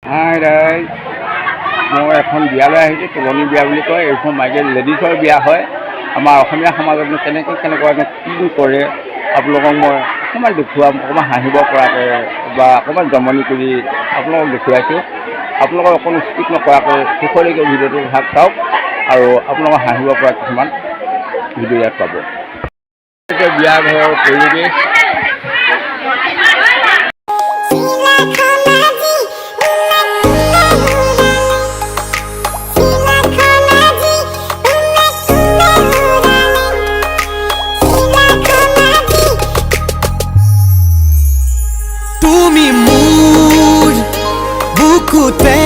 হাই ৰাইজ, মই এখন বিয়ালৈ আহিছোঁ, তুলনি বিয়া বুলি কয়। এইখন মাইকী লেডিছৰ বিয়া হয়। আমাৰ অসমীয়া সমাজতনো কেনেকুৱাকৈ কি কৰে আপোনালোকক মই অকণমান দেখুৱাম, অকণমান হাঁহিব পৰাকৈ বা অকণমান জমনি কৰি আপোনালোকক দেখুৱাইছোঁ। আপোনালোকক অকণো স্কিপ নকৰাকৈ শেষলৈকে ভিডিঅ'টো ভাগ চাওক আৰু আপোনালোকক হাঁহিব পৰা কিছুমান ভিডিঅ' ইয়াত পাব। বিয়া ঘৰৰ পৰিৱেশ তুমি মোৰ বুকুতে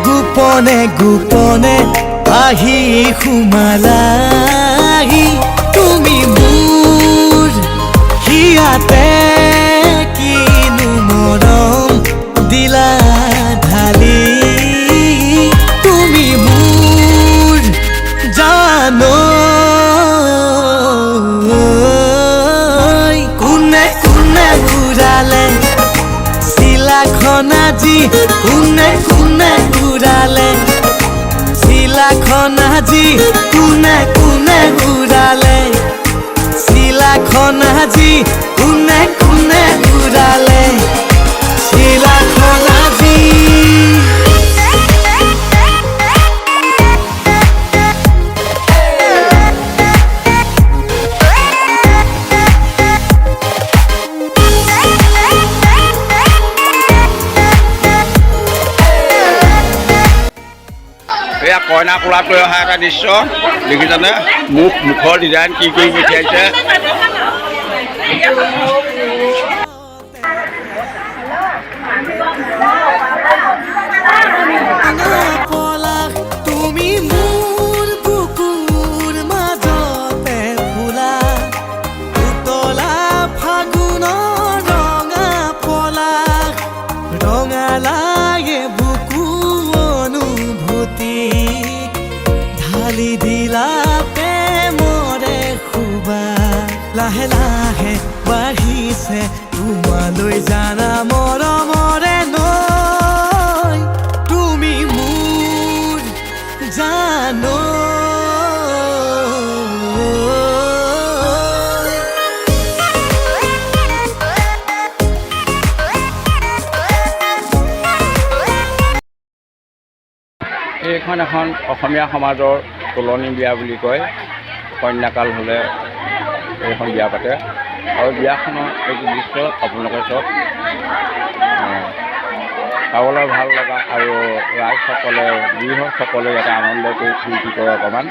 গোপনে গোপনে আহি সোমালাহি। তুমি মোৰ হিয়াতে কিনো মৰম দিলা ঢালি। তুমি মোৰ জানো কোনে কোনে ঘূৰালে চিলাখন আজি, কোনে কোনে ঘূৰালে চিলাখন আজি, কোনে কোনে ঘূৰালে চিলাখন আজি, কোনে কোনে ঘূৰালে চিলাখন আজি। এয়া কইনা কোলাত লৈ অহা এটা দৃশ্য দেখিছেনে? মুখৰ ডিজাইন কি কৰি পঠিয়াইছে। তুমি মোৰ বুকুৰ মাজতে ফুলা উতলা ফাগুনৰ ৰঙা পলাশ, ৰঙালাগে বুকু অনুভূতি ঢালি দিলা প্ৰেমৰে সুবাস। লাহে লাহে বাঢ়িছে তোমালৈ জানা মৰমৰে নৈ। তুমি মোৰ জানো এইখন এখন অসমীয়া সমাজৰ তুলনি বিয়া বুলি কয়। কন্যাকাল হ'লে এইখন বিয়া পাতে আৰু বিয়াখনৰ এইটো দৃশ্য আপোনালোকে চাওক। চাবলৈ ভাল লগা আৰু ৰাইজসকলে গৃহস্থসকলে ইয়াতে আনন্দ কৰি ফূৰ্তি কৰে অকণমান।